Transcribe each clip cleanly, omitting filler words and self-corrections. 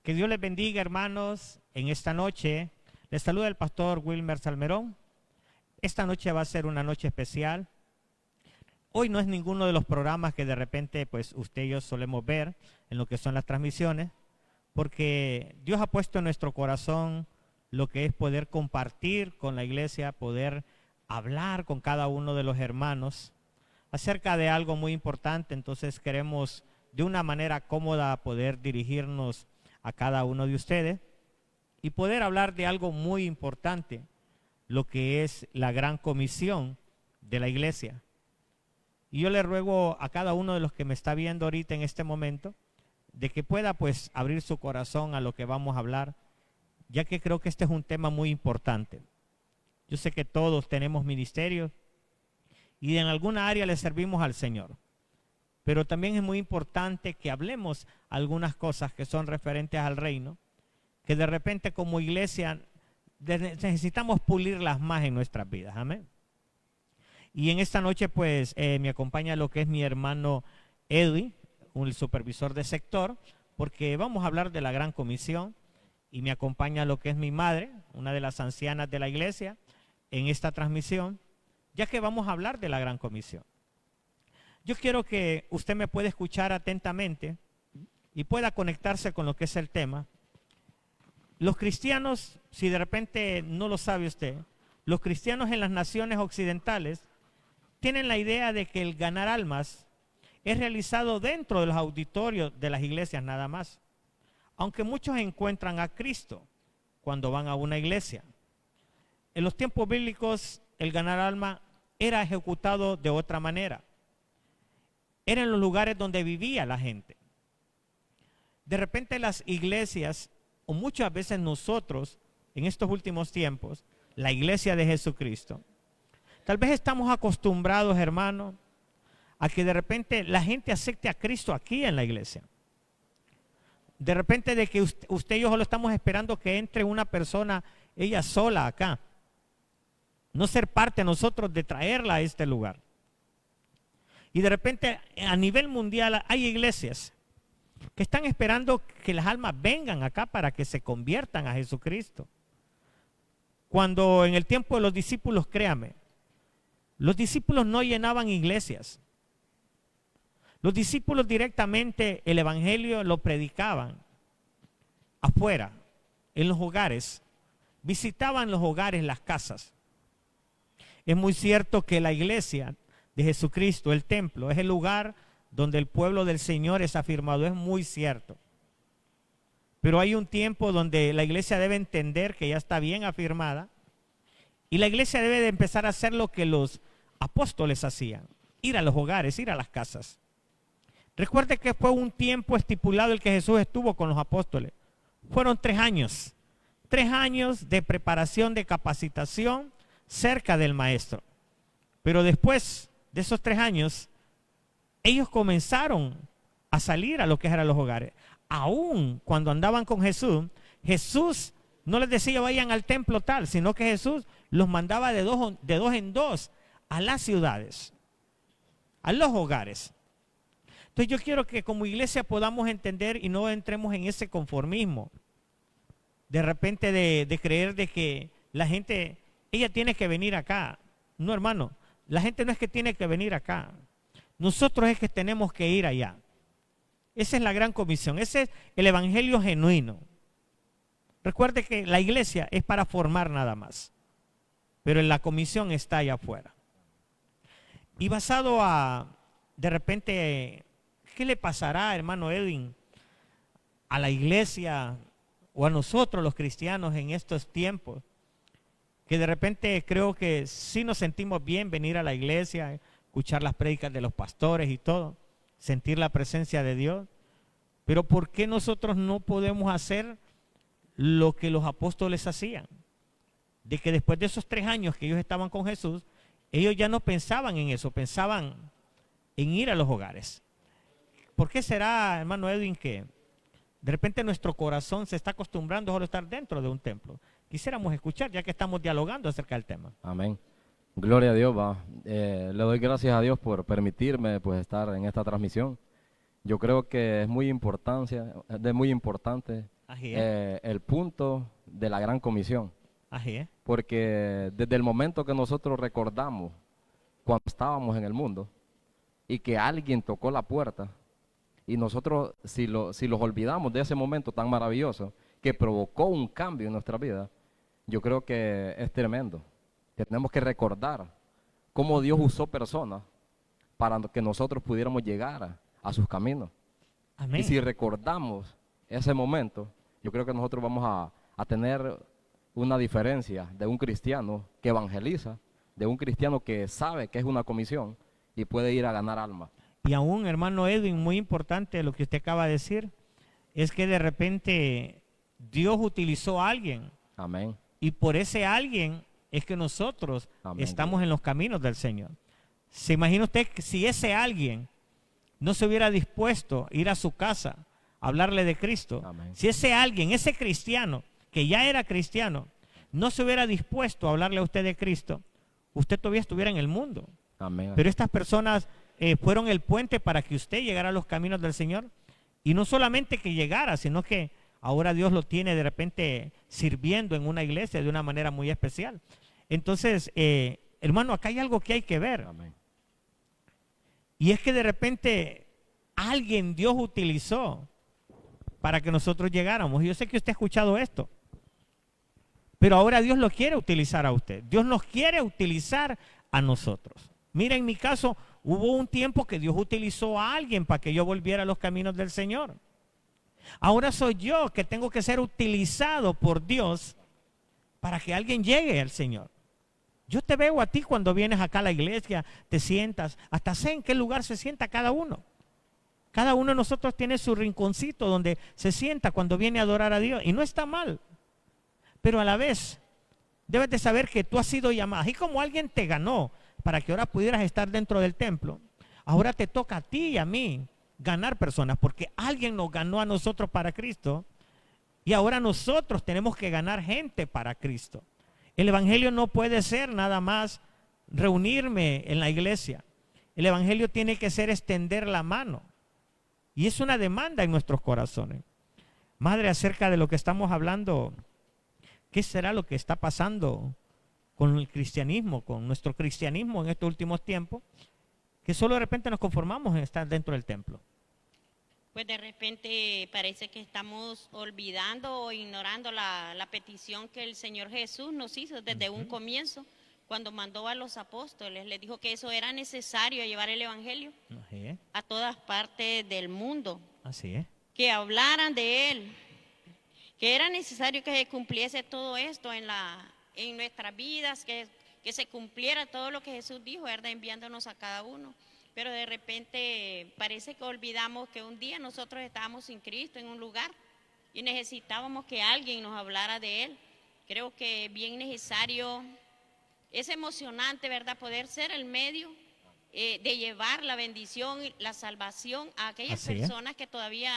Que Dios les bendiga, hermanos, en esta noche. Les saluda el pastor Wilmer Salmerón. Esta noche va a ser una noche especial. Hoy no es ninguno de los programas que de repente pues usted y yo solemos ver en lo que son las transmisiones, porque Dios ha puesto en nuestro corazón lo que es poder compartir con la iglesia, poder hablar con cada uno de los hermanos acerca de algo muy importante. Entonces queremos de una manera cómoda poder dirigirnos a cada uno de ustedes y poder hablar de algo muy importante, lo que es la gran comisión de la iglesia. Y yo le ruego a cada uno de los que me está viendo ahorita en este momento, de que pueda pues abrir su corazón a lo que vamos a hablar, ya que creo que este es un tema muy importante. Yo sé que todos tenemos ministerios y en alguna área le servimos al Señor, pero también es muy importante que hablemos algunas cosas que son referentes al reino, que de repente como iglesia necesitamos pulirlas más en nuestras vidas. Amén. Y en esta noche pues me acompaña lo que es mi hermano Edwin, el supervisor de sector, porque vamos a hablar de la gran comisión, y me acompaña lo que es mi madre, una de las ancianas de la iglesia, en esta transmisión, ya que vamos a hablar de la gran comisión. Yo quiero que usted me pueda escuchar atentamente y pueda conectarse con lo que es el tema. Los cristianos, si de repente no lo sabe usted, los cristianos en las naciones occidentales tienen la idea de que el ganar almas es realizado dentro de los auditorios de las iglesias nada más, aunque muchos encuentran a Cristo cuando van a una iglesia. En los tiempos bíblicos el ganar alma era ejecutado de otra manera. Era en los lugares donde vivía la gente. De repente las iglesias, o muchas veces nosotros en estos últimos tiempos, la iglesia de Jesucristo, tal vez estamos acostumbrados, hermanos, a que de repente la gente acepte a Cristo aquí en la iglesia. De repente de que usted y yo solo estamos esperando que entre una persona, ella sola acá. No ser parte nosotros de traerla a este lugar. Y de repente a nivel mundial hay iglesias que están esperando que las almas vengan acá para que se conviertan a Jesucristo. Cuando en el tiempo de los discípulos, créame, los discípulos no llenaban iglesias. Los discípulos directamente el evangelio lo predicaban afuera, en los hogares. Visitaban los hogares, las casas. Es muy cierto que la iglesia de Jesucristo, el templo, es el lugar donde el pueblo del Señor es afirmado. Es muy cierto. Pero hay un tiempo donde la iglesia debe entender que ya está bien afirmada. Y la iglesia debe de empezar a hacer lo que los apóstoles hacían. Ir a los hogares, ir a las casas. Recuerde que fue un tiempo estipulado el que Jesús estuvo con los apóstoles. Fueron 3 años. 3 años de preparación, de capacitación cerca del maestro. Pero después de esos 3 años, ellos comenzaron a salir a lo que eran los hogares. Aún cuando andaban con Jesús, Jesús no les decía vayan al templo tal, sino que Jesús los mandaba de dos en dos a las ciudades, a los hogares. Entonces yo quiero que como iglesia podamos entender y no entremos en ese conformismo. De repente de creer de que la gente, ella tiene que venir acá. No, hermano, la gente no es que tiene que venir acá. Nosotros es que tenemos que ir allá. Esa es la gran comisión, ese es el evangelio genuino. Recuerde que la iglesia es para formar nada más, pero la comisión está allá afuera. Y basado de repente, ¿qué le pasará, hermano Edwin, a la iglesia o a nosotros los cristianos en estos tiempos? Que de repente creo que sí nos sentimos bien venir a la iglesia, escuchar las prédicas de los pastores y todo, sentir la presencia de Dios. Pero ¿por qué nosotros no podemos hacer lo que los apóstoles hacían? De que después de esos 3 años que ellos estaban con Jesús, ellos ya no pensaban en eso, pensaban en ir a los hogares. ¿Por qué será, hermano Edwin, que de repente nuestro corazón se está acostumbrando a solo estar dentro de un templo? Quisiéramos escuchar, ya que estamos dialogando acerca del tema. Amén. Gloria a Dios, va. Le doy gracias a Dios por permitirme pues estar en esta transmisión. Yo creo que es de muy importante Así es. el punto de la gran comisión. Así es. Porque desde el momento que nosotros recordamos cuando estábamos en el mundo y que alguien tocó la puerta, y nosotros, si los olvidamos de ese momento tan maravilloso que provocó un cambio en nuestra vida, yo creo que es tremendo. Tenemos que recordar cómo Dios usó personas para que nosotros pudiéramos llegar a sus caminos. Amén. Y si recordamos ese momento, yo creo que nosotros vamos a tener una diferencia de un cristiano que evangeliza, de un cristiano que sabe que es una comisión y puede ir a ganar almas. Y aún, hermano Edwin, muy importante lo que usted acaba de decir, es que de repente Dios utilizó a alguien. Amén. Y por ese alguien es que nosotros Amén. estamos en los caminos del Señor. ¿Se imagina usted que si ese alguien no se hubiera dispuesto a ir a su casa a hablarle de Cristo? Amén. Si ese alguien, ese cristiano, que ya era cristiano, no se hubiera dispuesto a hablarle a usted de Cristo, usted todavía estuviera en el mundo. Amén. Pero estas personas fueron el puente para que usted llegara a los caminos del Señor. Y no solamente que llegara, sino que ahora Dios lo tiene de repente sirviendo en una iglesia de una manera muy especial. Entonces, hermano, acá hay algo que hay que ver. Amén. Y es que de repente alguien Dios utilizó para que nosotros llegáramos. Y yo sé que usted ha escuchado esto. Pero ahora Dios lo quiere utilizar a usted. Dios nos quiere utilizar a nosotros. Mira, en mi caso, hubo un tiempo que Dios utilizó a alguien para que yo volviera a los caminos del Señor. Ahora soy yo que tengo que ser utilizado por Dios para que alguien llegue al Señor. Yo te veo a ti cuando vienes acá a la iglesia, te sientas, hasta sé en qué lugar se sienta cada uno. Cada uno de nosotros tiene su rinconcito donde se sienta cuando viene a adorar a Dios. Y no está mal. Pero a la vez, debes de saber que tú has sido llamado. Así como alguien te ganó para que ahora pudieras estar dentro del templo, ahora te toca a ti y a mí ganar personas, porque alguien nos ganó a nosotros para Cristo y ahora nosotros tenemos que ganar gente para Cristo. El evangelio no puede ser nada más reunirme en la iglesia. El evangelio tiene que ser extender la mano. Y es una demanda en nuestros corazones. Madre, acerca de lo que estamos hablando, ¿qué será lo que está pasando con el cristianismo, con nuestro cristianismo en estos últimos tiempos? Que solo de repente nos conformamos en estar dentro del templo. Pues de repente parece que estamos olvidando o ignorando la petición que el Señor Jesús nos hizo desde un comienzo, cuando mandó a los apóstoles. Les dijo que eso era necesario, llevar el evangelio a todas partes del mundo. Así es. Que hablaran de él, que era necesario que se cumpliese todo esto en nuestras vidas, que se cumpliera todo lo que Jesús dijo, ¿verdad? Enviándonos a cada uno. Pero de repente parece que olvidamos que un día nosotros estábamos sin Cristo en un lugar y necesitábamos que alguien nos hablara de Él. Creo que es bien necesario, es emocionante, ¿verdad?, poder ser el medio de llevar la bendición, la salvación a aquellas personas que todavía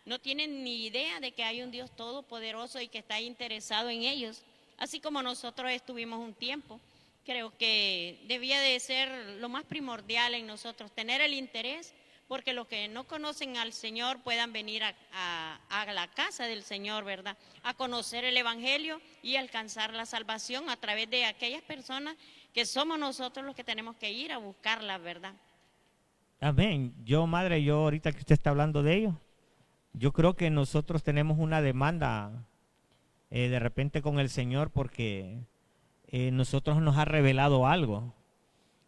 no tienen ni idea de que hay un Dios todopoderoso y que está interesado en ellos, así como nosotros estuvimos un tiempo. Creo que debía de ser lo más primordial en nosotros, tener el interés, porque los que no conocen al Señor puedan venir a la casa del Señor, ¿verdad? A conocer el Evangelio y alcanzar la salvación a través de aquellas personas que somos nosotros los que tenemos que ir a buscarla, ¿verdad? Amén. Madre, ahorita que usted está hablando de ello, yo creo que nosotros tenemos una demanda de repente con el Señor, porque nosotros nos ha revelado algo.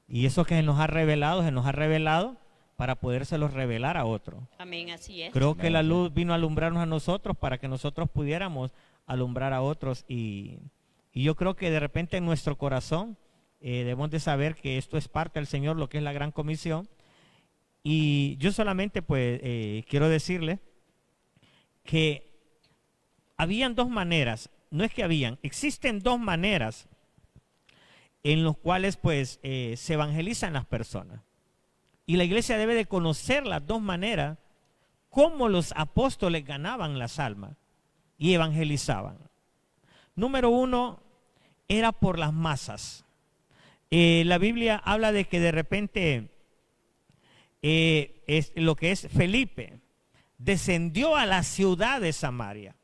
Y eso que se nos ha revelado para podérselo revelar a otro. Amén, así es. Creo que la luz vino a alumbrarnos a nosotros para que nosotros pudiéramos alumbrar a otros. Y yo creo que de repente en nuestro corazón debemos de saber que esto es parte del Señor, lo que es la gran comisión. Y yo solamente pues quiero decirle que habían dos maneras, no es que existen dos maneras en los cuales pues se evangelizan las personas. Y la iglesia debe de conocer las dos maneras cómo los apóstoles ganaban las almas y evangelizaban. Número uno, era por las masas. La Biblia habla de que de repente lo que es Felipe descendió a la ciudad de Samaria.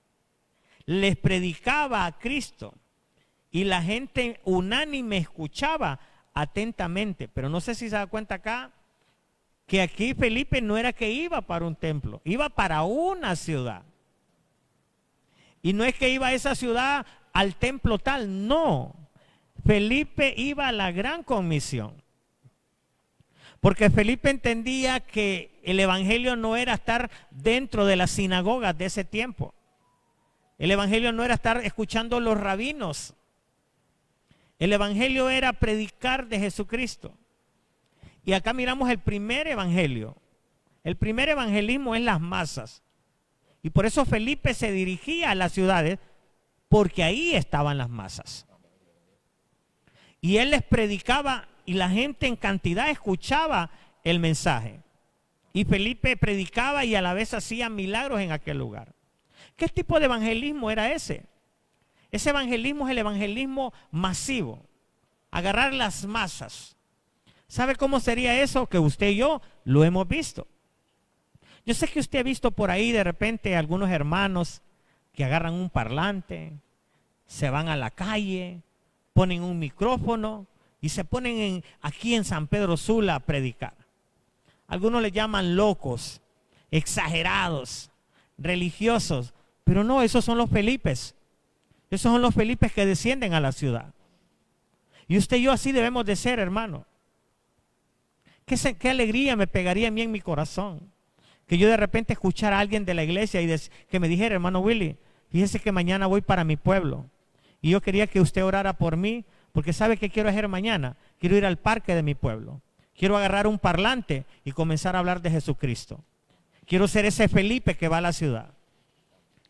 les predicaba a Cristo y la gente unánime escuchaba atentamente. Pero no sé si se da cuenta acá que aquí Felipe no era que iba para un templo, iba para una ciudad. Y no es que iba a esa ciudad al templo tal, no. Felipe iba a la gran comisión. Porque Felipe entendía que el evangelio no era estar dentro de las sinagogas de ese tiempo. El evangelio no era estar escuchando los rabinos. El evangelio era predicar de Jesucristo. Y acá miramos el primer evangelio. El primer evangelismo es las masas. Y por eso Felipe se dirigía a las ciudades, porque ahí estaban las masas. Y él les predicaba y la gente en cantidad escuchaba el mensaje. Y Felipe predicaba y a la vez hacía milagros en aquel lugar. ¿Qué tipo de evangelismo era ese? Ese evangelismo es el evangelismo masivo. Agarrar las masas. ¿Sabe cómo sería eso? Que usted y yo lo hemos visto. Yo sé que usted ha visto por ahí de repente algunos hermanos que agarran un parlante, se van a la calle, ponen un micrófono y se ponen aquí en San Pedro Sula a predicar. Algunos le llaman locos, exagerados, religiosos, pero no, esos son los Felipes. Esos son los Felipes que descienden a la ciudad. Y usted y yo así debemos de ser, hermano. Qué alegría me pegaría a mí en mi corazón que yo de repente escuchara a alguien de la iglesia y que me dijera, hermano Willy, fíjese que mañana voy para mi pueblo y yo quería que usted orara por mí, porque ¿sabe qué quiero hacer mañana? Quiero ir al parque de mi pueblo. Quiero agarrar un parlante y comenzar a hablar de Jesucristo. Quiero ser ese Felipe que va a la ciudad.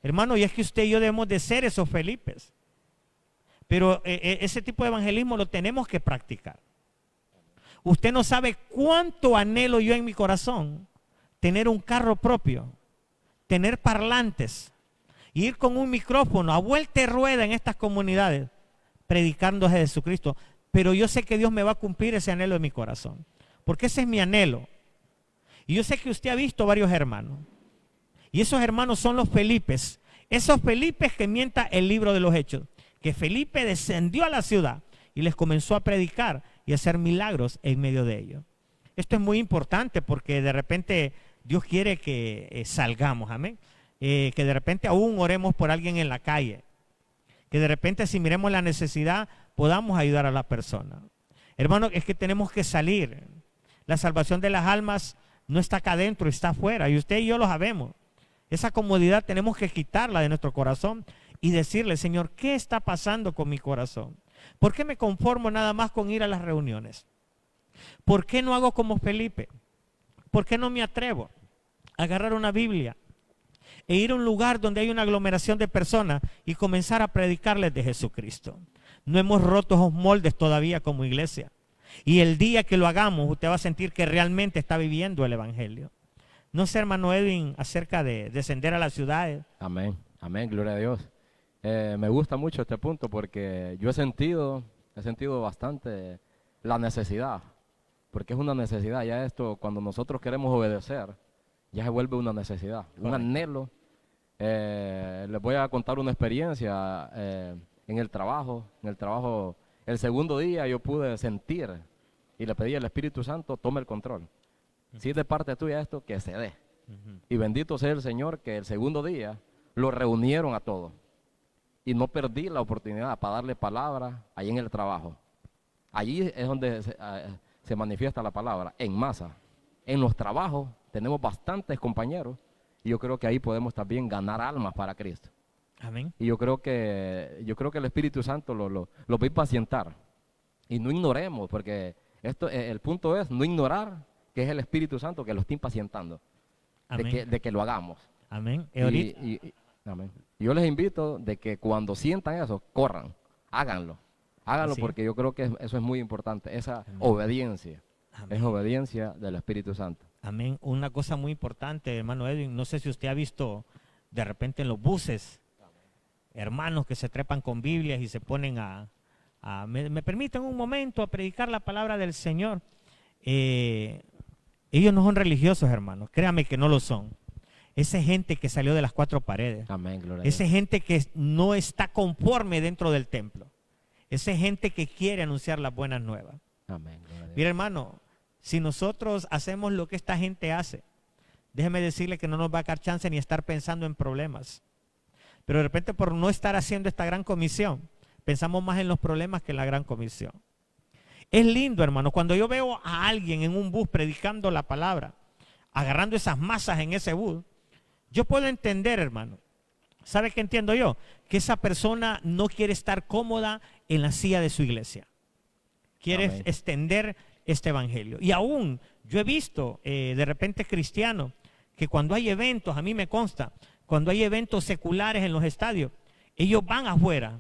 Hermano, y es que usted y yo debemos de ser esos Felipes. Pero ese tipo de evangelismo lo tenemos que practicar. Usted no sabe cuánto anhelo yo en mi corazón tener un carro propio, tener parlantes, ir con un micrófono a vuelta y rueda en estas comunidades, predicando a Jesucristo. Pero yo sé que Dios me va a cumplir ese anhelo de mi corazón, porque ese es mi anhelo. Y yo sé que usted ha visto varios hermanos, y esos hermanos son los Felipes, esos Felipes que mienta el libro de los Hechos, que Felipe descendió a la ciudad y les comenzó a predicar y a hacer milagros en medio de ellos. Esto es muy importante porque de repente Dios quiere que salgamos, amén. Que de repente aún oremos por alguien en la calle. Que de repente si miremos la necesidad podamos ayudar a la persona. Hermano, es que tenemos que salir. La salvación de las almas no está acá adentro, está afuera. Y usted y yo lo sabemos. Esa comodidad tenemos que quitarla de nuestro corazón y decirle, Señor, ¿qué está pasando con mi corazón? ¿Por qué me conformo nada más con ir a las reuniones? ¿Por qué no hago como Felipe? ¿Por qué no me atrevo a agarrar una Biblia e ir a un lugar donde hay una aglomeración de personas y comenzar a predicarles de Jesucristo? No hemos roto esos moldes todavía como iglesia. Y el día que lo hagamos, usted va a sentir que realmente está viviendo el Evangelio. No sé, hermano Edwin, acerca de descender a las ciudades. Amén, amén, gloria a Dios. Me gusta mucho este punto porque yo he sentido bastante la necesidad. Porque es una necesidad, ya esto, cuando nosotros queremos obedecer, ya se vuelve una necesidad, un anhelo. Les voy a contar una experiencia en el trabajo. El segundo día yo pude sentir y le pedí al Espíritu Santo, tome el control. Si es de parte tuya esto, que se dé. Y bendito sea el Señor que el segundo día lo reunieron a todos. Y no perdí la oportunidad para darle palabra ahí en el trabajo. Allí es donde se manifiesta la palabra, en masa. En los trabajos tenemos bastantes compañeros y yo creo que ahí podemos también ganar almas para Cristo. Amén. Y yo creo que el Espíritu Santo lo va a impacientar. Y no ignoremos, porque el punto es no ignorar que es el Espíritu Santo que lo está impacientando. De que lo hagamos. Amén. Amén. Yo les invito de que cuando sientan eso, corran, háganlo. Háganlo porque yo creo que eso es muy importante, esa obediencia. Amén. Es obediencia del Espíritu Santo. Amén. Una cosa muy importante, hermano Edwin, no sé si usted ha visto de repente en los buses, hermanos que se trepan con Biblias y se ponen me permiten un momento a predicar la palabra del Señor. Ellos no son religiosos, hermanos, créame que no lo son. Esa gente que salió de las cuatro paredes. Amén, gloria a Esa Dios. gente que no está conforme dentro del templo. Esa gente que quiere anunciar las buenas nuevas. Amén, gloria a Dios. Mira, hermano, si nosotros hacemos lo que esta gente hace, déjeme decirle que no nos va a dar chance ni estar pensando en problemas. Pero de repente por no estar haciendo esta gran comisión, pensamos más en los problemas que en la gran comisión. Es lindo, hermano, cuando yo veo a alguien en un bus predicando la palabra, agarrando esas masas en ese bus, yo puedo entender, hermano. ¿Sabe qué entiendo yo? Que esa persona no quiere estar cómoda en la silla de su iglesia. Quiere Amén. extender este evangelio. Y aún yo he visto de repente cristianos que cuando hay eventos, a mí me consta, cuando hay eventos seculares en los estadios, ellos van afuera,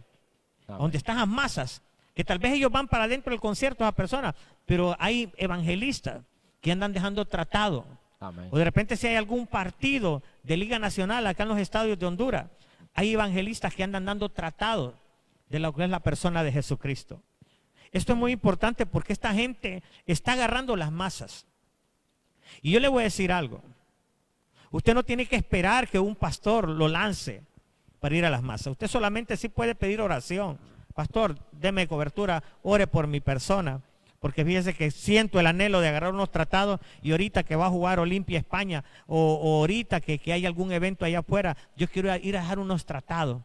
Amén. donde están las masas, que tal vez ellos van para adentro del concierto a las personas, pero hay evangelistas que andan dejando tratado. Amén. O de repente si hay algún partido de Liga Nacional acá en los estadios de Honduras, hay evangelistas que andan dando tratados de lo que es la persona de Jesucristo. Esto es muy importante porque esta gente está agarrando las masas. Y yo le voy a decir algo. Usted no tiene que esperar que un pastor lo lance para ir a las masas. Usted solamente sí puede pedir oración. Pastor, deme cobertura, ore por mi persona. Porque fíjese que siento el anhelo de agarrar unos tratados y ahorita que va a jugar Olimpia España o ahorita que hay algún evento allá afuera, yo quiero ir a dejar unos tratados.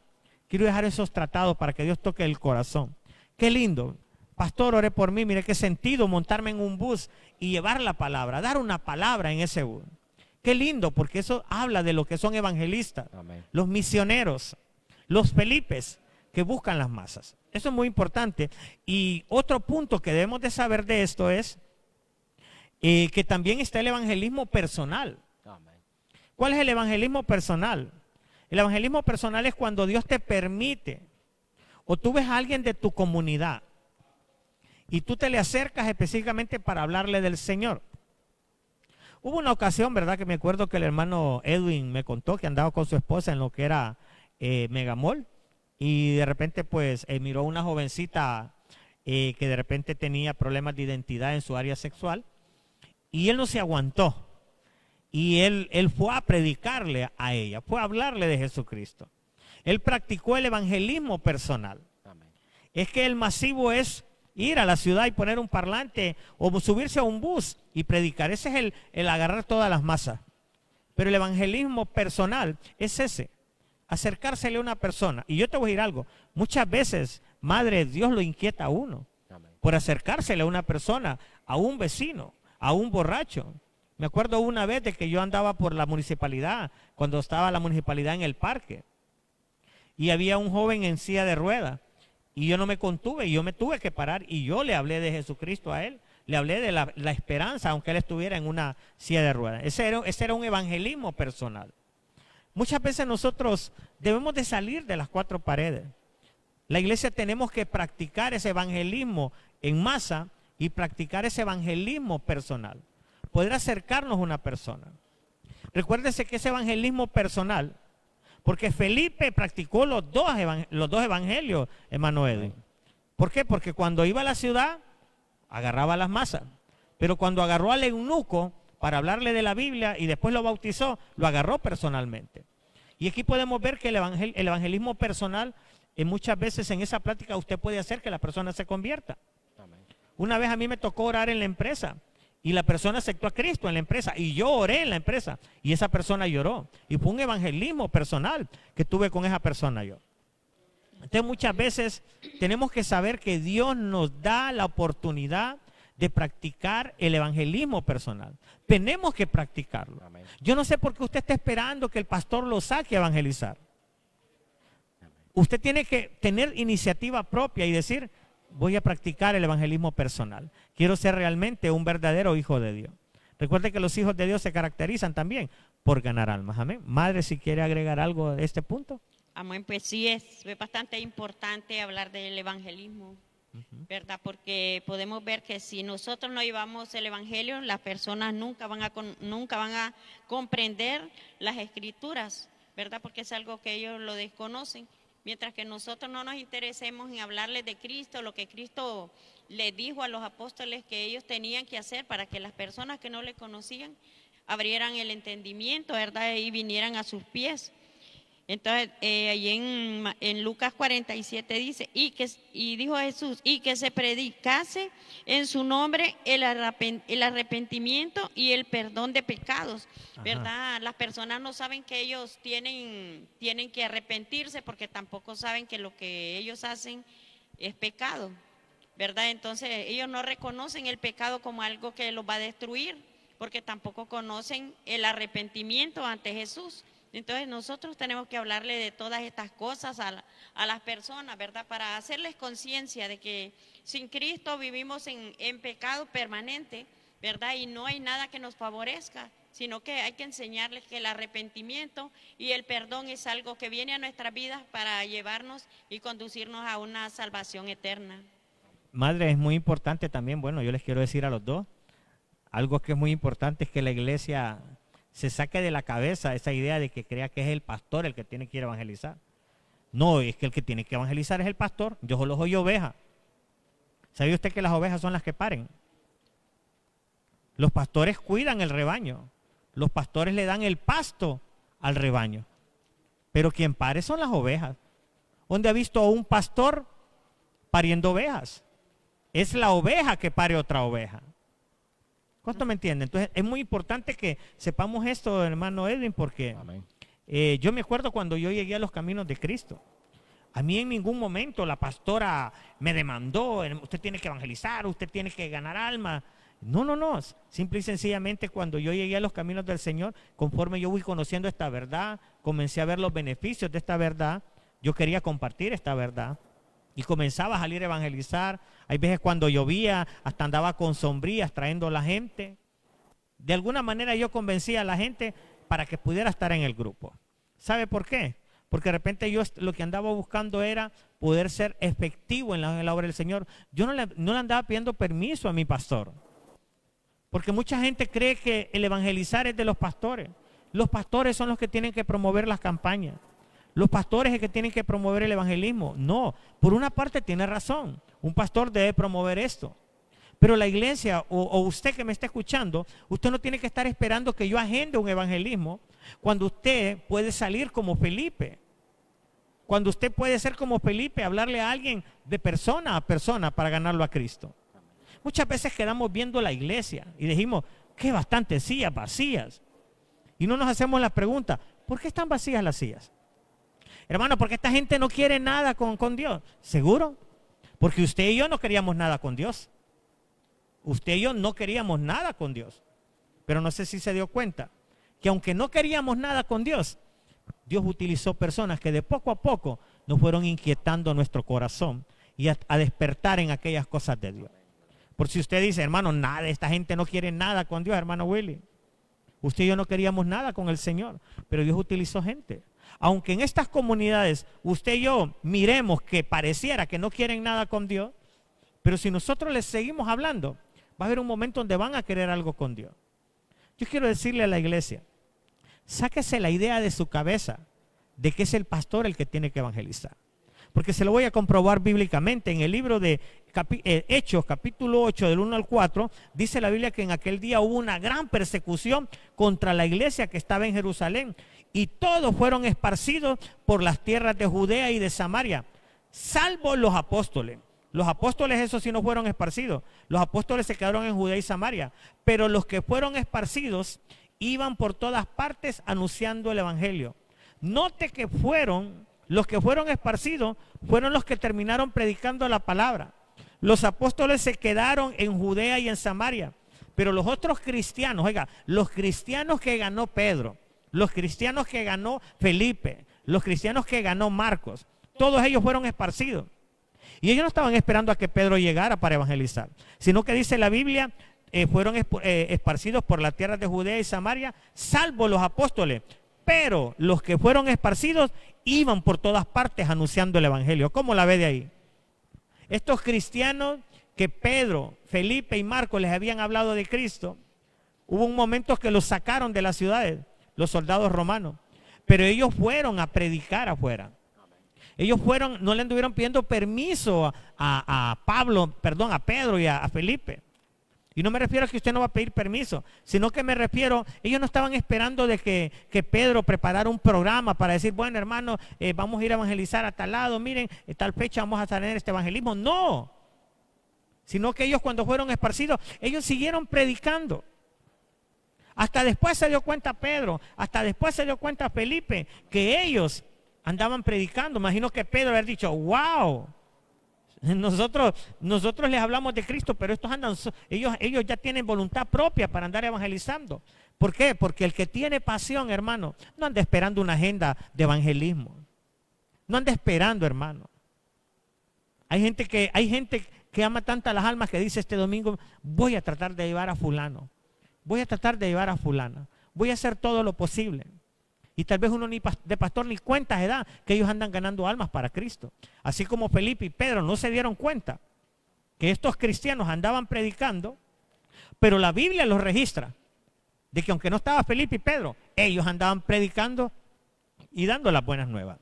Quiero dejar esos tratados para que Dios toque el corazón. Qué lindo. Pastor, ore por mí. Mire qué sentido montarme en un bus y llevar la palabra, dar una palabra en ese bus. Qué lindo, porque eso habla de lo que son evangelistas, Amén. los misioneros, los Felipes que buscan las masas. Eso es muy importante. Y otro punto que debemos de saber de esto es que también está el evangelismo personal. Amén. ¿Cuál es el evangelismo personal? El evangelismo personal es cuando Dios te permite, o tú ves a alguien de tu comunidad y tú te le acercas específicamente para hablarle del Señor. Hubo una ocasión, ¿verdad? Que me acuerdo que el hermano Edwin me contó que andaba con su esposa en lo que era Megamall. Y de repente pues miró a una jovencita que de repente tenía problemas de identidad en su área sexual. Y él no se aguantó. Y él fue a predicarle a ella, fue a hablarle de Jesucristo. Él practicó el evangelismo personal. Amén. Es que el masivo es ir a la ciudad y poner un parlante o subirse a un bus y predicar. Ese es el agarrar todas las masas. Pero el evangelismo personal es ese. Acercársele a una persona. Y yo te voy a decir algo. Muchas veces, madre, Dios lo inquieta a uno. Amén. Por acercársele a una persona, a un vecino, a un borracho. Me acuerdo una vez de que yo andaba por la municipalidad, cuando estaba la municipalidad en el parque. Y había un joven en silla de ruedas. Y yo no me contuve, y yo me tuve que parar. Y yo le hablé de Jesucristo a él. Le hablé de la esperanza, aunque él estuviera en una silla de ruedas. Ese era un evangelismo personal. Muchas veces nosotros debemos de salir de las cuatro paredes. La iglesia tenemos que practicar ese evangelismo en masa y practicar ese evangelismo personal. Poder acercarnos a una persona. Recuérdese que ese evangelismo personal, porque Felipe practicó los dos evangelios, hermano Edwin. ¿Por qué? Porque cuando iba a la ciudad, agarraba las masas. Pero cuando agarró al eunuco para hablarle de la Biblia y después lo bautizó, lo agarró personalmente. Y aquí podemos ver que el evangelismo personal, muchas veces en esa plática usted puede hacer que la persona se convierta. Amén. Una vez a mí me tocó orar en la empresa y la persona aceptó a Cristo en la empresa y yo oré en la empresa y esa persona lloró. Y fue un evangelismo personal que tuve con esa persona yo. Entonces muchas veces tenemos que saber que Dios nos da la oportunidad de practicar el evangelismo personal. Tenemos que practicarlo. Amén. Yo no sé por qué usted está esperando que el pastor lo saque a evangelizar. Usted tiene que tener iniciativa propia y decir, voy a practicar el evangelismo personal. Quiero ser realmente un verdadero hijo de Dios. Recuerde que los hijos de Dios se caracterizan también por ganar almas. Amén. Madre, si quiere agregar algo de este punto. Amén, pues sí, es bastante importante hablar del evangelismo, ¿verdad? Porque podemos ver que si nosotros no llevamos el evangelio, las personas nunca van a comprender las escrituras, ¿verdad? Porque es algo que ellos lo desconocen. Mientras que nosotros no nos interesemos en hablarles de Cristo, lo que Cristo les dijo a los apóstoles que ellos tenían que hacer para que las personas que no le conocían abrieran el entendimiento, ¿verdad? Y vinieran a sus pies. Entonces, ahí en Lucas 47 dice, y dijo Jesús, y que se predicase en su nombre el arrepentimiento y el perdón de pecados, ¿verdad? Las personas no saben que ellos tienen que arrepentirse porque tampoco saben que lo que ellos hacen es pecado, ¿verdad? Entonces, ellos no reconocen el pecado como algo que los va a destruir porque tampoco conocen el arrepentimiento ante Jesús. Entonces nosotros tenemos que hablarle de todas estas cosas a las personas, ¿verdad? Para hacerles conciencia de que sin Cristo vivimos en pecado permanente, ¿verdad? Y no hay nada que nos favorezca, sino que hay que enseñarles que el arrepentimiento y el perdón es algo que viene a nuestras vidas para llevarnos y conducirnos a una salvación eterna. Madre, es muy importante también, bueno, yo les quiero decir a los dos, algo que es muy importante es que la iglesia se saque de la cabeza esa idea de que crea que es el pastor el que tiene que ir a evangelizar. No, es que el que tiene que evangelizar es el pastor. Yo solo soy oveja. ¿Sabía usted que las ovejas son las que paren? Los pastores cuidan el rebaño. Los pastores le dan el pasto al rebaño. Pero quien pare son las ovejas. ¿Dónde ha visto a un pastor pariendo ovejas? Es la oveja que pare otra oveja. ¿Cuánto me entienden? Entonces es muy importante que sepamos esto, hermano Edwin, porque yo me acuerdo cuando yo llegué a los caminos de Cristo. A mí en ningún momento la pastora me demandó, usted tiene que evangelizar, usted tiene que ganar alma. No. Simple y sencillamente cuando yo llegué a los caminos del Señor, conforme yo fui conociendo esta verdad, comencé a ver los beneficios de esta verdad, yo quería compartir esta verdad. Y comenzaba a salir a evangelizar. Hay veces cuando llovía, hasta andaba con sombrillas trayendo a la gente. De alguna manera yo convencía a la gente para que pudiera estar en el grupo. ¿Sabe por qué? Porque de repente yo lo que andaba buscando era poder ser efectivo en la obra del Señor. Yo no le andaba pidiendo permiso a mi pastor. Porque mucha gente cree que el evangelizar es de los pastores. Los pastores son los que tienen que promover las campañas. Los pastores es que tienen que promover el evangelismo. No, por una parte tiene razón. Un pastor debe promover esto. Pero la iglesia o usted que me está escuchando, usted no tiene que estar esperando que yo agende un evangelismo cuando usted puede salir como Felipe. Cuando usted puede ser como Felipe, hablarle a alguien de persona a persona para ganarlo a Cristo. Muchas veces quedamos viendo la iglesia y decimos, que bastantes sillas vacías. Y no nos hacemos la pregunta, ¿por qué están vacías las sillas? Hermano, porque esta gente no quiere nada con Dios. ¿Seguro? Porque usted y yo no queríamos nada con Dios. Usted y yo no queríamos nada con Dios. Pero no sé si se dio cuenta que aunque no queríamos nada con Dios, Dios utilizó personas que de poco a poco nos fueron inquietando nuestro corazón y a despertar en aquellas cosas de Dios. Por si usted dice, hermano, nada, esta gente no quiere nada con Dios, hermano Willy. Usted y yo no queríamos nada con el Señor, pero Dios utilizó gente. Aunque en estas comunidades usted y yo miremos que pareciera que no quieren nada con Dios, pero si nosotros les seguimos hablando, va a haber un momento donde van a querer algo con Dios. Yo quiero decirle a la iglesia, sáquese la idea de su cabeza de que es el pastor el que tiene que evangelizar. Porque se lo voy a comprobar bíblicamente. En el libro de Hechos, capítulo 8, del 1 al 4, dice la Biblia que en aquel día hubo una gran persecución contra la iglesia que estaba en Jerusalén. Y todos fueron esparcidos por las tierras de Judea y de Samaria, salvo los apóstoles. Los apóstoles, esos sí no fueron esparcidos. Los apóstoles se quedaron en Judea y Samaria. Pero los que fueron esparcidos iban por todas partes anunciando el evangelio. Note que los que fueron esparcidos fueron los que terminaron predicando la palabra. Los apóstoles se quedaron en Judea y en Samaria. Pero los otros cristianos, oiga, los cristianos que ganó Pedro, los cristianos que ganó Felipe, los cristianos que ganó Marcos, todos ellos fueron esparcidos. Y ellos no estaban esperando a que Pedro llegara para evangelizar, sino que dice la Biblia, fueron esparcidos por las tierras de Judea y Samaria, salvo los apóstoles. Pero los que fueron esparcidos iban por todas partes anunciando el evangelio. ¿Cómo la ve de ahí? Estos cristianos que Pedro, Felipe y Marcos les habían hablado de Cristo, hubo un momento que los sacaron de las ciudades, los soldados romanos, pero ellos fueron a predicar afuera. Ellos no le anduvieron pidiendo permiso a Pedro y a Felipe. Y no me refiero a que usted no va a pedir permiso, sino que me refiero, ellos no estaban esperando de que Pedro preparara un programa para decir, bueno, hermano, vamos a ir a evangelizar a tal lado, miren, tal fecha vamos a tener este evangelismo. No, sino que ellos cuando fueron esparcidos, ellos siguieron predicando. Hasta después se dio cuenta Pedro, hasta después se dio cuenta Felipe, que ellos andaban predicando. Imagino que Pedro había dicho, wow. Nosotros les hablamos de Cristo, pero estos andan, ellos ya tienen voluntad propia para andar evangelizando. ¿Por qué? Porque el que tiene pasión, hermano, no anda esperando una agenda de evangelismo. No anda esperando, hermano. Hay gente que ama tantas las almas que dice este domingo, voy a tratar de llevar a fulano. Voy a tratar de llevar a fulana. Voy a hacer todo lo posible. Y tal vez uno ni de pastor ni cuenta se da que ellos andan ganando almas para Cristo. Así como Felipe y Pedro no se dieron cuenta que estos cristianos andaban predicando, pero la Biblia los registra de que aunque no estaba Felipe y Pedro, ellos andaban predicando y dando las buenas nuevas.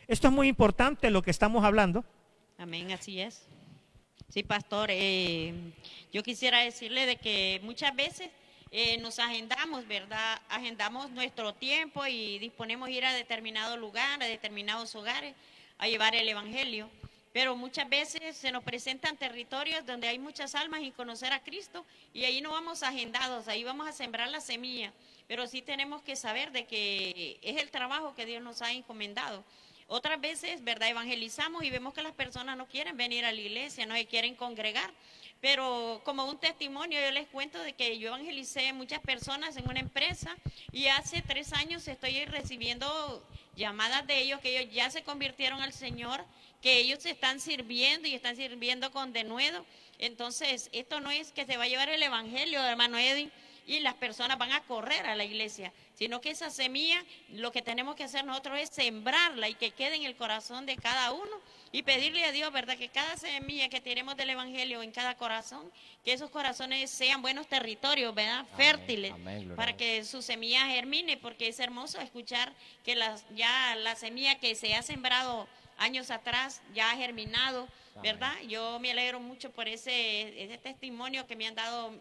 Esto es muy importante lo que estamos hablando. Amén, así es. Sí, pastor, yo quisiera decirle de que muchas veces nos agendamos, ¿verdad? Agendamos nuestro tiempo y disponemos ir a determinado lugar, a determinados hogares, a llevar el evangelio. Pero muchas veces se nos presentan territorios donde hay muchas almas sin conocer a Cristo y ahí no vamos agendados, ahí vamos a sembrar la semilla. Pero sí tenemos que saber de que es el trabajo que Dios nos ha encomendado. Otras veces, ¿verdad? Evangelizamos y vemos que las personas no quieren venir a la iglesia, no se quieren congregar. Pero como un testimonio yo les cuento de que yo evangelicé muchas personas en una empresa y hace 3 años estoy recibiendo llamadas de ellos que ellos ya se convirtieron al Señor, que ellos se están sirviendo y están sirviendo con denuedo. Entonces, esto no es que se va a llevar el evangelio, hermano Edwin, y las personas van a correr a la iglesia, sino que esa semilla, lo que tenemos que hacer nosotros es sembrarla y que quede en el corazón de cada uno y pedirle a Dios, ¿verdad? Que cada semilla que tenemos del evangelio en cada corazón, que esos corazones sean buenos territorios, ¿verdad? Amén, fértiles, amén, para que su semilla germine, porque es hermoso escuchar que ya la semilla que se ha sembrado años atrás ya ha germinado, ¿verdad? Amén. Yo me alegro mucho por ese testimonio que me han dado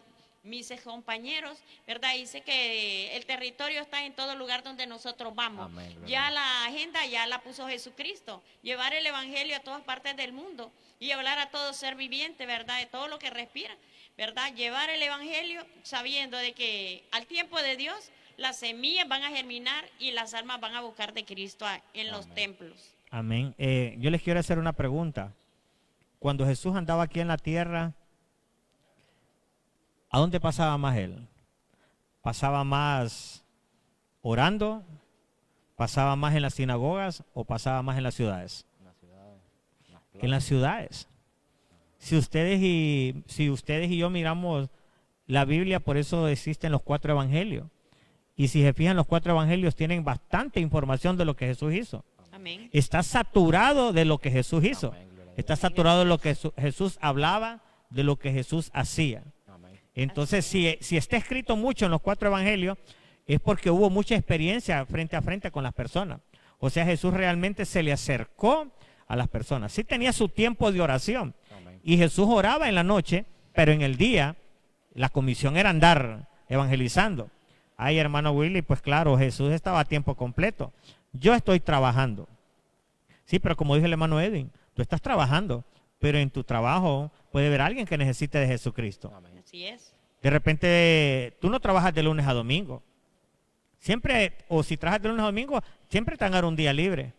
mis compañeros, ¿verdad? Dice que el territorio está en todo lugar donde nosotros vamos. Amén, ya la agenda ya la puso Jesucristo, llevar el evangelio a todas partes del mundo y hablar a todo ser viviente, ¿verdad? De todo lo que respira, ¿verdad? Llevar el evangelio sabiendo de que al tiempo de Dios las semillas van a germinar y las almas van a buscar de Cristo en los templos. Amén. Yo les quiero hacer una pregunta. Cuando Jesús andaba aquí en la tierra, ¿a dónde pasaba más él? ¿Pasaba más orando? ¿Pasaba más en las sinagogas o pasaba más en las ciudades? En las ciudades. Si ustedes y yo miramos la Biblia, por eso existen los 4 evangelios. Y si se fijan, los 4 evangelios tienen bastante información de lo que Jesús hizo. Amén. Está saturado de lo que Jesús hizo. Amén. Está saturado de lo que Jesús hablaba, de lo que Jesús hacía. Entonces, si está escrito mucho en los 4 evangelios, es porque hubo mucha experiencia frente a frente con las personas. O sea, Jesús realmente se le acercó a las personas. Sí tenía su tiempo de oración. Amén. Y Jesús oraba en la noche, pero en el día la comisión era andar evangelizando. Ay, hermano Willy, pues claro, Jesús estaba a tiempo completo. Yo estoy trabajando. Sí, pero como dijo el hermano Edwin, tú estás trabajando, pero en tu trabajo puede haber alguien que necesite de Jesucristo. Amén. Así es. De repente, tú no trabajas de lunes a domingo. Siempre, o si trabajas de lunes a domingo, siempre te van a dar un día libre.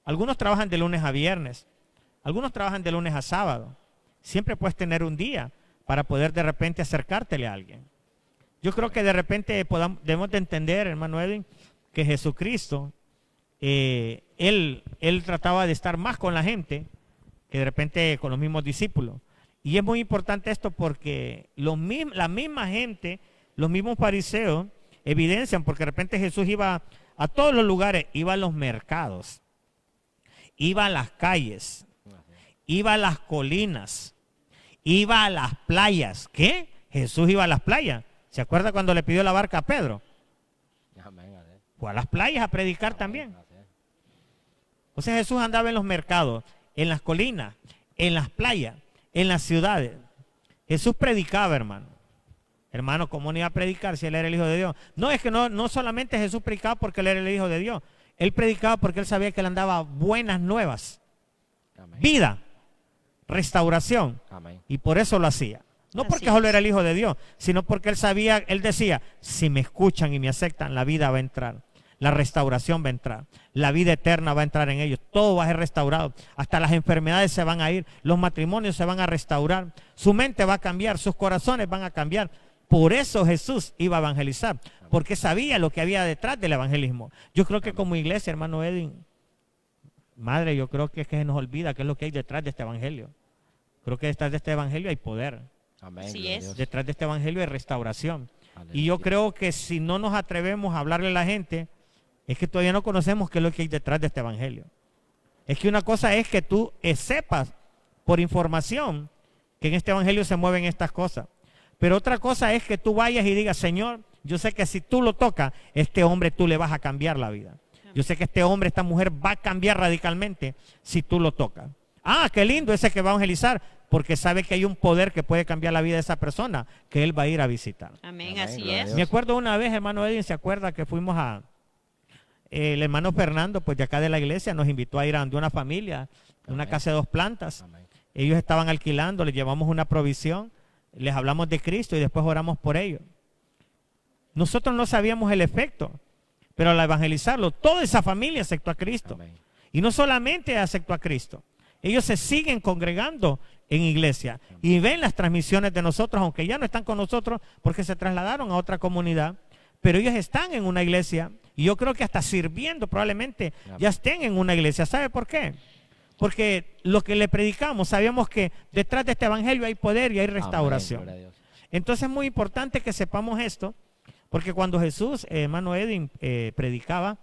Algunos trabajan de lunes a viernes. Algunos trabajan de lunes a sábado. Siempre puedes tener un día para poder de repente acercártele a alguien. Yo creo que de repente debemos de entender, hermano Edwin, que Jesucristo, él trataba de estar más con la gente que de repente con los mismos discípulos. Y es muy importante esto porque la misma gente, los mismos fariseos, evidencian, porque de repente Jesús iba a todos los lugares, iba a los mercados, iba a las calles, iba a las colinas, iba a las playas. ¿Qué? Jesús iba a las playas. ¿Se acuerda cuando le pidió la barca a Pedro? Fue a las playas a predicar también. O sea, Jesús andaba en los mercados, en las colinas, en las playas, en las ciudades. Jesús predicaba, hermano. Hermano, ¿cómo no iba a predicar si él era el Hijo de Dios? No, es que no solamente Jesús predicaba porque él era el Hijo de Dios. Él predicaba porque él sabía que él andaba buenas nuevas. Amén. Vida, restauración. Amén. Y por eso lo hacía. No Así porque solo es. era el Hijo de Dios, sino porque él sabía, él decía, si me escuchan y me aceptan, la vida va a entrar. La restauración va a entrar. La vida eterna va a entrar en ellos. Todo va a ser restaurado. Hasta las enfermedades se van a ir. Los matrimonios se van a restaurar. Su mente va a cambiar. Sus corazones van a cambiar. Por eso Jesús iba a evangelizar. Porque sabía lo que había detrás del evangelismo. Yo creo que como iglesia, hermano Edwin, madre, yo creo que es que se nos olvida qué es lo que hay detrás de este evangelio. Creo que detrás de este evangelio hay poder. Amén. Así Gloria a es. Dios. Detrás de este evangelio hay restauración. Aleluya. Y yo creo que si no nos atrevemos a hablarle a la gente, es que todavía no conocemos qué es lo que hay detrás de este evangelio. Es que una cosa es que tú sepas por información que en este evangelio se mueven estas cosas. Pero otra cosa es que tú vayas y digas, Señor, yo sé que si tú lo tocas, este hombre tú le vas a cambiar la vida. Yo sé que este hombre, esta mujer va a cambiar radicalmente si tú lo tocas. Ah, qué lindo ese que va a evangelizar, porque sabe que hay un poder que puede cambiar la vida de esa persona que él va a ir a visitar. Amén, Amén, así gloria a es. Dios. Me acuerdo una vez, hermano Edwin, ¿se acuerda que fuimos el hermano Fernando, pues de acá de la iglesia, nos invitó a ir a donde una familia, una Amén. casa de 2 plantas. Amén. Ellos estaban alquilando, les llevamos una provisión, les hablamos de Cristo y después oramos por ellos. Nosotros no sabíamos el efecto, pero al evangelizarlo, toda esa familia aceptó a Cristo. Amén. Y no solamente aceptó a Cristo, ellos se siguen congregando en iglesia y ven las transmisiones de nosotros, aunque ya no están con nosotros porque se trasladaron a otra comunidad, pero ellos están en una iglesia y yo creo que hasta sirviendo probablemente ya estén en una iglesia. ¿Sabe por qué? Porque lo que le predicamos, sabíamos que detrás de este evangelio hay poder y hay restauración. Amén, gloria a Dios. Entonces es muy importante que sepamos esto, porque cuando Jesús, hermano Edwin, predicaba,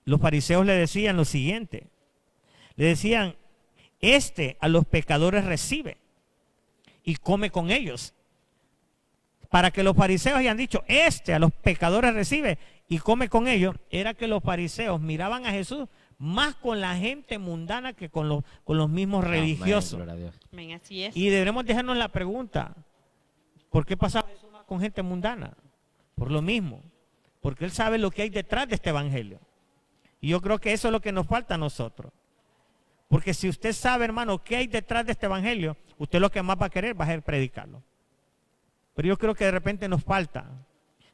los fariseos le decían lo siguiente. Le decían, a los pecadores recibe y come con ellos. Para que los fariseos hayan dicho, a los pecadores recibe y come con ellos, era que los fariseos miraban a Jesús más con la gente mundana que con los mismos religiosos. Amén, gloria a Dios. Amén, así es. Y deberemos dejarnos la pregunta, ¿por qué pasaba Jesús más con gente mundana? Por lo mismo, porque Él sabe lo que hay detrás de este evangelio. Y yo creo que eso es lo que nos falta a nosotros. Porque si usted sabe, hermano, qué hay detrás de este evangelio, usted lo que más va a querer va a ser predicarlo. Pero yo creo que de repente nos falta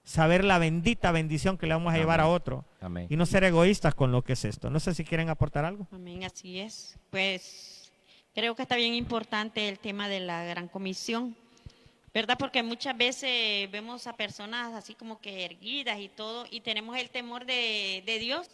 saber la bendita bendición que le vamos a llevar a otro. Amén. Y no ser egoístas con lo que es esto. No sé si quieren aportar algo. Amén, así es. Pues creo que está bien importante el tema de la gran comisión, ¿verdad? Porque muchas veces vemos a personas así como que erguidas y todo, y tenemos el temor de Dios.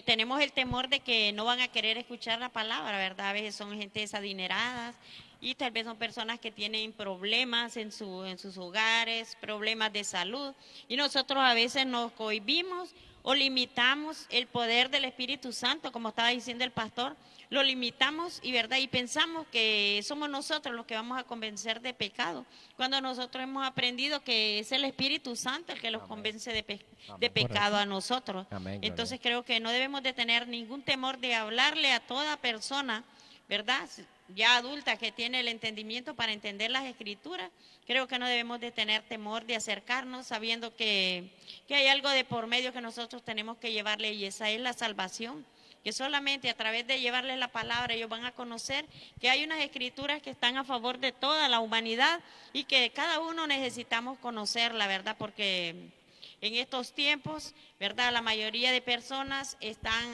Tenemos el temor de que no van a querer escuchar la palabra, ¿verdad? A veces son gente desadineradas y tal vez son personas que tienen problemas en sus hogares, problemas de salud, y nosotros a veces nos cohibimos o limitamos el poder del Espíritu Santo, como estaba diciendo el pastor, lo limitamos y verdad y pensamos que somos nosotros los que vamos a convencer de pecado, cuando nosotros hemos aprendido que es el Espíritu Santo el que los convence de pecado a nosotros. Amén, Entonces creo que no debemos de tener ningún temor de hablarle a toda persona, ¿verdad? Ya adulta que tiene el entendimiento para entender las escrituras, creo que no debemos de tener temor de acercarnos sabiendo que hay algo de por medio que nosotros tenemos que llevarle y esa es la salvación. Que solamente a través de llevarles la palabra ellos van a conocer que hay unas escrituras que están a favor de toda la humanidad y que cada uno necesitamos conocerla, ¿verdad? Porque en estos tiempos, ¿verdad? La mayoría de personas están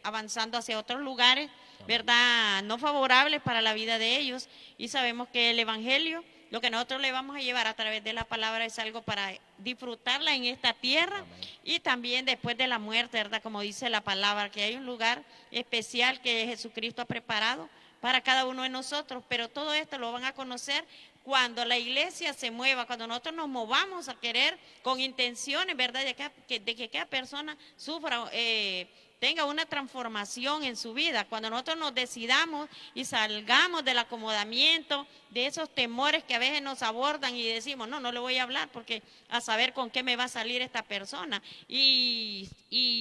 avanzando hacia otros lugares, ¿verdad? No favorables para la vida de ellos y sabemos que el Evangelio, lo que nosotros le vamos a llevar a través de la palabra es algo para disfrutarla en esta tierra. Amén. Y también después de la muerte, ¿verdad? Como dice la palabra, que hay un lugar especial que Jesucristo ha preparado para cada uno de nosotros, pero todo esto lo van a conocer cuando la iglesia se mueva, cuando nosotros nos movamos a querer con intenciones, ¿verdad? De que cada persona sufra, tenga una transformación en su vida. Cuando nosotros nos decidamos y salgamos del acomodamiento, de esos temores que a veces nos abordan y decimos, no le voy a hablar porque a saber con qué me va a salir esta persona. Y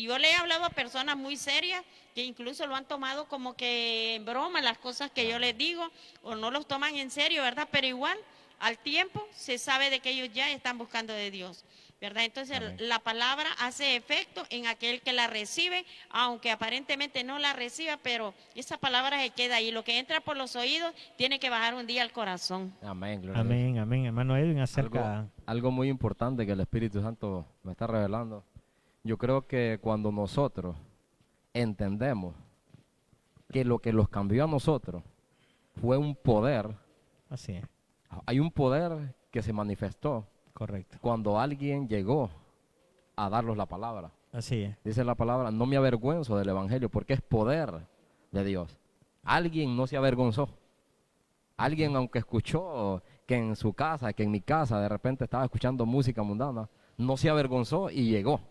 yo le he hablado a personas muy serias que incluso lo han tomado como que en broma las cosas que yo les digo o no los toman en serio, ¿verdad? Pero igual al tiempo se sabe de que ellos ya están buscando de Dios, ¿verdad? Entonces Amén. la palabra hace efecto en aquel que la recibe, aunque aparentemente no la reciba, pero esa palabra se queda ahí. Lo que entra por los oídos tiene que bajar un día al corazón. Amén, gloria a Dios. Amén, amén. Hermano Edwin, acerca... Algo muy importante que el Espíritu Santo me está revelando. Yo creo que cuando nosotros entendemos que lo que los cambió a nosotros fue un poder, Así es, hay un poder que se manifestó correcto. cuando alguien llegó a darnos la palabra. Así es. Dice la palabra, no me avergüenzo del Evangelio porque es poder de Dios. Alguien no se avergonzó. Alguien, aunque escuchó que en su casa, que en mi casa de repente estaba escuchando música mundana, no se avergonzó y llegó.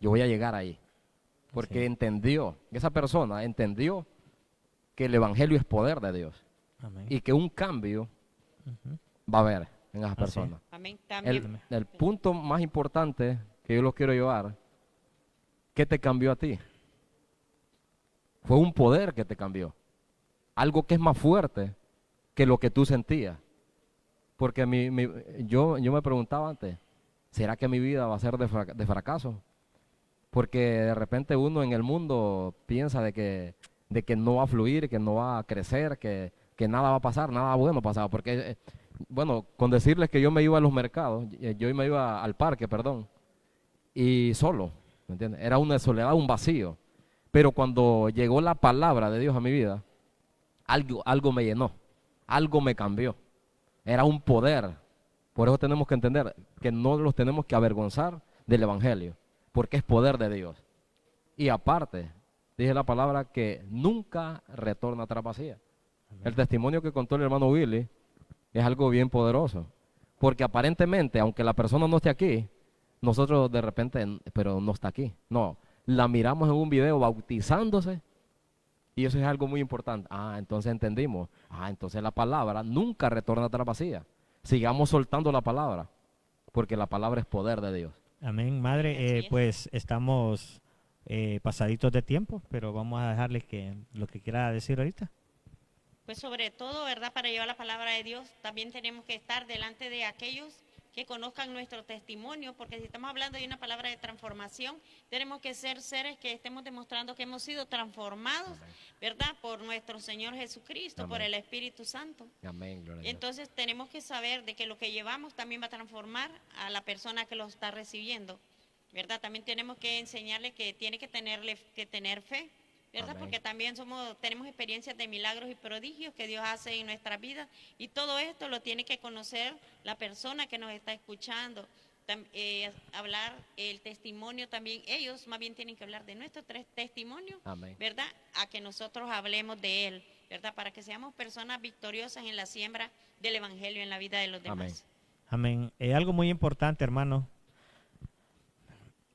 Yo voy a llegar ahí. Porque Sí. entendió, esa persona entendió que el Evangelio es poder de Dios Amén. y que un cambio Ujú. va a haber en esas Así es. personas. Amén. También. El punto más importante que yo los quiero llevar, ¿qué te cambió a ti? Fue un poder que te cambió. Algo que es más fuerte que lo que tú sentías. Porque yo me preguntaba antes, ¿será que mi vida va a ser de fracaso? Porque de repente uno en el mundo piensa de que no va a fluir, que no va a crecer, que nada va a pasar, nada bueno pasaba. Porque, bueno, con decirles que yo me iba a los mercados, yo me iba al parque, perdón, y solo, ¿me entiendes? Era una soledad, un vacío. Pero cuando llegó la palabra de Dios a mi vida, algo me llenó, algo me cambió. Era un poder. Por eso tenemos que entender que no los tenemos que avergonzar del Evangelio, porque es poder de Dios. Y aparte, dije la palabra que nunca retorna atrás vacía. El testimonio que contó el hermano Willy es algo bien poderoso, porque aparentemente, aunque la persona no esté aquí, nosotros de repente, pero no está aquí. No, la miramos en un video bautizándose y eso es algo muy importante. Entonces entendimos. Entonces la palabra nunca retorna atrás vacía. Sigamos soltando la palabra, porque la palabra es poder de Dios. Amén, madre. Así es. Pues estamos pasaditos de tiempo, pero vamos a dejarle que lo que quiera decir ahorita. Pues sobre todo, ¿verdad? Para llevar la palabra de Dios, también tenemos que estar delante de aquellos que conozcan nuestro testimonio, porque si estamos hablando de una palabra de transformación, tenemos que ser seres que estemos demostrando que hemos sido transformados, ¿verdad? Por nuestro Señor Jesucristo, por Amén. el Espíritu Santo. Amén, gloria a Dios. Entonces tenemos que saber de que lo que llevamos también va a transformar a la persona que lo está recibiendo, ¿verdad? También tenemos que enseñarle que tiene que tener fe, ¿verdad? Amén. Porque también tenemos experiencias de milagros y prodigios que Dios hace en nuestra vida y todo esto lo tiene que conocer la persona que nos está escuchando. Hablar el testimonio también, ellos más bien tienen que hablar de nuestro testimonio, Amén. ¿verdad? A que nosotros hablemos de él, ¿verdad? Para que seamos personas victoriosas en la siembra del Evangelio en la vida de los demás. Amén. Amén. Algo muy importante, hermano.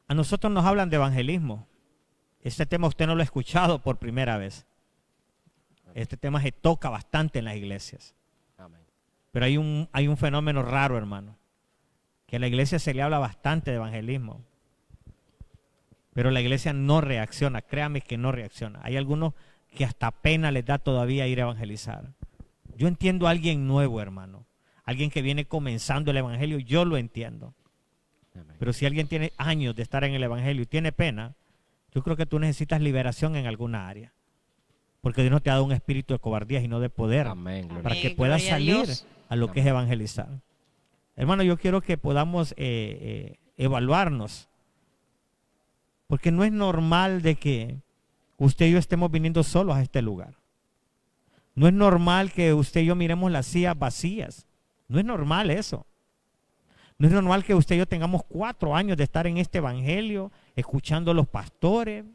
A nosotros nos hablan de evangelismo. Este tema usted no lo ha escuchado por primera vez. Este tema se toca bastante en las iglesias. Amén. Pero hay un fenómeno raro, hermano. Que a la iglesia se le habla bastante de evangelismo. Pero la iglesia no reacciona. Créame que no reacciona. Hay algunos que hasta pena les da todavía ir a evangelizar. Yo entiendo a alguien nuevo, hermano. Alguien que viene comenzando el evangelio, yo lo entiendo. Amén. Pero si alguien tiene años de estar en el evangelio y tiene pena, yo creo que tú necesitas liberación en alguna área. Porque Dios no te ha dado un espíritu de cobardía y no de poder. Amén, gloria a Para Dios. que Amén, puedas gloria a salir Dios. a lo que es evangelizar. Hermano, yo quiero que podamos evaluarnos. Porque no es normal de que usted y yo estemos viniendo solos a este lugar. No es normal que usted y yo miremos las sillas vacías. No es normal eso. No es normal que usted y yo tengamos 4 años de estar en este evangelio, escuchando a los pastores,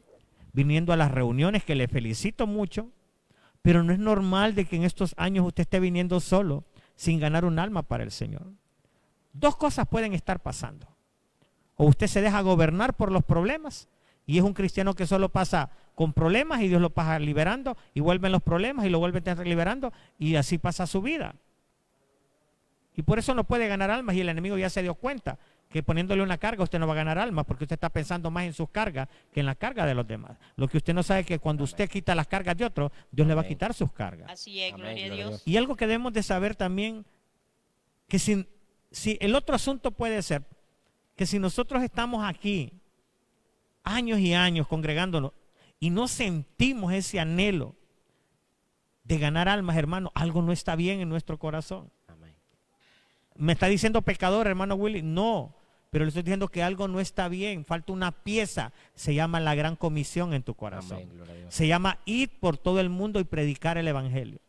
viniendo a las reuniones, que le felicito mucho. Pero no es normal de que en estos años usted esté viniendo solo, sin ganar un alma para el Señor. 2 cosas pueden estar pasando. O usted se deja gobernar por los problemas y es un cristiano que solo pasa con problemas y Dios lo pasa liberando y vuelven los problemas y lo vuelven a estar liberando y así pasa su vida. Y por eso no puede ganar almas y el enemigo ya se dio cuenta que poniéndole una carga usted no va a ganar almas porque usted está pensando más en sus cargas que en la carga de los demás. Lo que usted no sabe es que cuando usted quita las cargas de otro, Dios le va a Amén. quitar sus cargas. Así es, Amén, gloria a gloria a Dios. Y algo que debemos de saber también que si el otro asunto puede ser que si nosotros estamos aquí años y años congregándonos y no sentimos ese anhelo de ganar almas, hermano, algo no está bien en nuestro corazón. Amén. ¿Me está diciendo pecador, hermano Willy? No, pero le estoy diciendo que algo no está bien, falta una pieza, se llama la gran comisión en tu corazón. Amén, gloria a Dios. Se llama ir por todo el mundo y predicar el evangelio.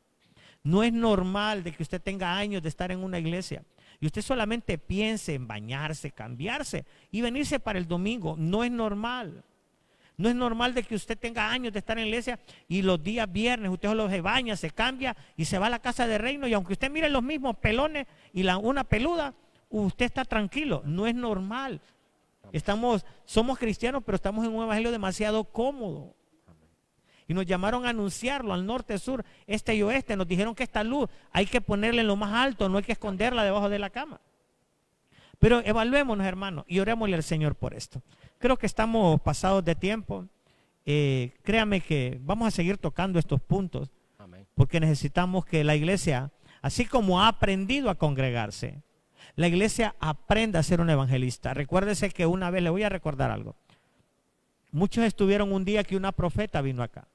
No es normal de que usted tenga años de estar en una iglesia y usted solamente piense en bañarse, cambiarse y venirse para el domingo. No es normal. No es normal de que usted tenga años de estar en la iglesia y los días viernes usted solo se baña, se cambia y se va a la casa de reino, y aunque usted mire los mismos pelones y una peluda, usted está tranquilo. No es normal. Somos cristianos, pero estamos en un evangelio demasiado cómodo. Y nos llamaron a anunciarlo al norte, sur, este y oeste. Nos dijeron que esta luz hay que ponerla en lo más alto, no hay que esconderla debajo de la cama. Pero evaluémonos, hermanos, y orémosle al Señor por esto. Creo que estamos pasados de tiempo. Créame que vamos a seguir tocando estos puntos. Amén. Porque necesitamos que la iglesia, así como ha aprendido a congregarse, la iglesia aprenda a ser un evangelista. Recuérdese que una vez, le voy a recordar algo. Muchos estuvieron un día que una profeta vino acá.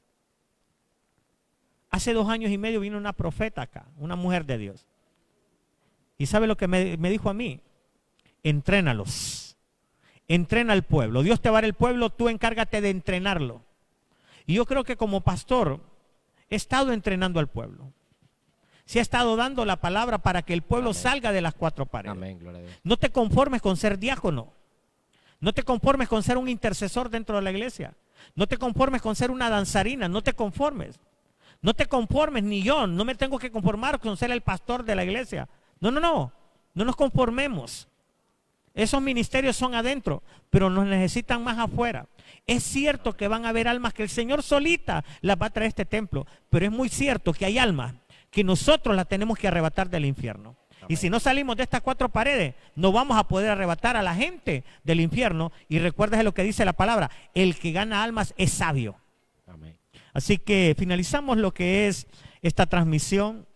Hace 2 años y medio vino una profeta acá, una mujer de Dios. ¿Y sabe lo que me dijo a mí? Entrénalos. Entrena al pueblo. Dios te va a dar el pueblo, tú encárgate de entrenarlo. Y yo creo que como pastor he estado entrenando al pueblo. Se ha estado dando la palabra para que el pueblo Amén. Salga de las 4 paredes. Amén, gloria a Dios. No te conformes con ser diácono. No te conformes con ser un intercesor dentro de la iglesia. No te conformes con ser una danzarina. No te conformes. No te conformes, ni yo. No me tengo que conformar con ser el pastor de la iglesia. No. No nos conformemos. Esos ministerios son adentro, pero nos necesitan más afuera. Es cierto que van a haber almas que el Señor solita las va a traer a este templo, pero es muy cierto que hay almas que nosotros las tenemos que arrebatar del infierno. Amén. Y si no salimos de estas 4 paredes, no vamos a poder arrebatar a la gente del infierno. Y recuérdese lo que dice la palabra: el que gana almas es sabio. Amén. Así que finalizamos lo que es esta transmisión,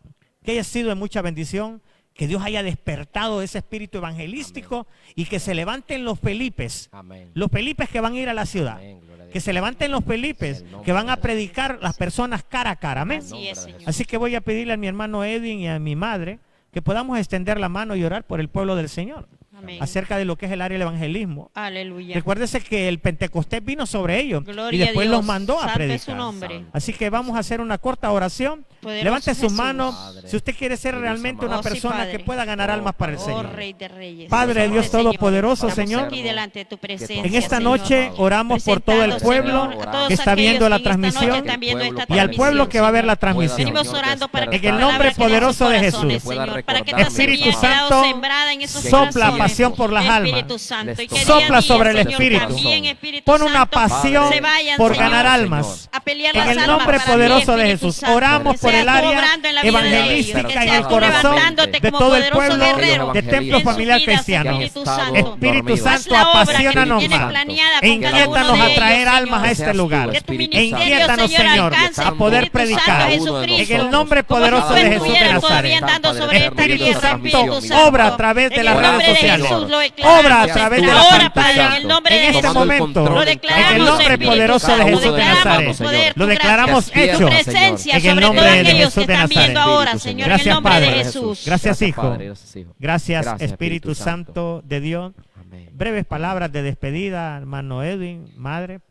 que haya sido de mucha bendición, que Dios haya despertado ese espíritu evangelístico. Amén. Y que se levanten los Felipes. Amén. Los Felipes que van a ir a la ciudad. Amén, gloria a Dios. Que se levanten los Felipes que van a predicar las personas cara a cara. Amén. Así es, Señor. Así que voy a pedirle a mi hermano Edwin y a mi madre que podamos extender la mano y orar por el pueblo del Señor. Amén. Acerca de lo que es el área del evangelismo. Aleluya. Recuérdese que el Pentecostés vino sobre ellos Gloria y después a Dios. los mandó a Santo predicar. es su nombre. Así que vamos a hacer una corta oración. Poderoso Levante sus Jesús. manos Padre, si usted quiere ser Dios realmente amado. una Oh, sí, persona Padre. que pueda ganar almas para el Oh, Señor. Rey de Reyes. Padre Dios Señor, Todopoderoso, estamos Señor, aquí delante de tu presencia, en esta Señor. noche oramos por todo el Presentando, pueblo Señor, a todos que está viendo aquellos la que en esta noche transmisión están viendo esta y al pueblo que va a ver la transmisión. Venimos orando para que En el tu nombre palabra quede en poderoso sus de corazones, Jesús. Señor, para que Espíritu esta semilla haya Santo, quedado sembrada en esos sopla corazones. pasión por las almas. Espíritu Santo, y que día a Sopla día, sobre el Señor, Espíritu. también, Espíritu Pon una Santo, pasión se vayan, por Señor, ganar almas. a pelear En las el almas nombre para ti, poderoso de Espíritu Jesús, Santo. oramos Que por seas el tú área obrando en la vida de ellos, evangelística que en el seas tú corazón levantándote de como todo el poderoso pueblo guerrero de Templo en sus Familiar vidas, Cristiano. Espíritu Santo. Espíritu Haz Santo, la obra que apasionanos tienes más. planeada E con cada uno inquiétanos de a ellos, traer Señor. almas a este lugar. Que tu E ministerio, inquiétanos, Señor, Señor, alcance, a poder Espíritu Santo predicar. Jesucristo. En el nombre Como poderoso tú de Jesús de estuvieras todavía Nazaret. andando sobre esta Espíritu tierra, Santo, Espíritu Santo. obra a través de En las el redes nombre de sociales. Jesús lo declaramos, Obra a través de Señor. la Ahora, Padre, en el nombre de En este Jesús. momento, Lo en el declaramos, nombre Espíritu poderoso de Santo. Jesús de Lo declaramos Nazaret. tu poder, Lo tu declaramos gracia, hecho tu presencia en el sobre nombre todos de aquellos Jesús que de están viendo Nazaret. ahora, Señor, en el Gracias, nombre de Padre. Jesús. Gracias, Hijo. Padre, gracias, Hijo. Gracias, Gracias, Espíritu Santo de Dios. Amén. Breves palabras de despedida, hermano Edwin, madre.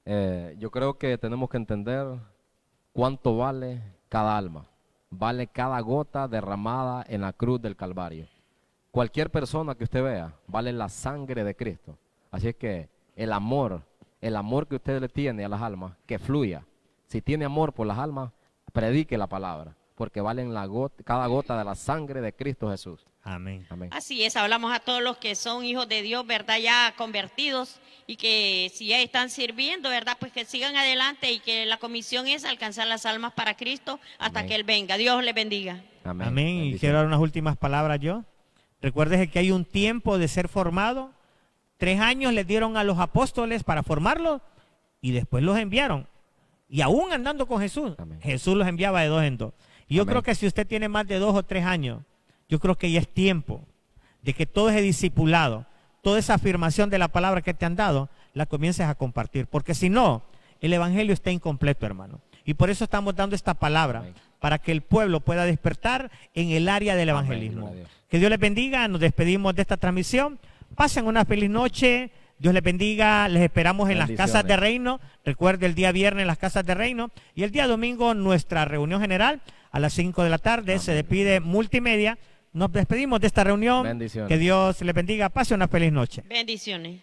Yo creo que tenemos que entender cuánto vale cada alma. Vale cada gota derramada en la cruz del Calvario. Cualquier persona que usted vea, vale la sangre de Cristo. Así es que el amor que usted le tiene a las almas, que fluya. Si tiene amor por las almas, predique la palabra, porque valen cada gota de la sangre de Cristo Jesús. Amén. Amén. Así es, hablamos a todos los que son hijos de Dios, ¿verdad? Ya convertidos y que si ya están sirviendo, ¿verdad? Pues que sigan adelante y que la comisión es alcanzar las almas para Cristo hasta Amén. que Él venga. Dios les bendiga. Amén. Amén. Y Bendición. quiero dar unas últimas palabras yo. Recuérdese que hay un tiempo de ser formado. 3 años les dieron a los apóstoles para formarlos y después los enviaron. Y aún andando con Jesús, Amén. Jesús los enviaba de 2 en 2. Y yo Amén. creo que si usted tiene más de 2 o 3 años yo creo que ya es tiempo de que todo ese discipulado, toda esa afirmación de la palabra que te han dado, la comiences a compartir. Porque si no, el evangelio está incompleto, hermano. Y por eso estamos dando esta palabra, Amén. para que el pueblo pueda despertar en el área del Amén, evangelismo. gloria a Dios. Que Dios les bendiga, nos despedimos de esta transmisión. Pasen una feliz noche. Dios les bendiga, les esperamos en las casas de reino. Recuerde, el día viernes en las casas de reino. Y el día domingo nuestra reunión general a las 5 de la tarde. Se despide Multimedia. Nos despedimos de esta reunión. Bendiciones. Que Dios les bendiga. Pase una feliz noche. Bendiciones.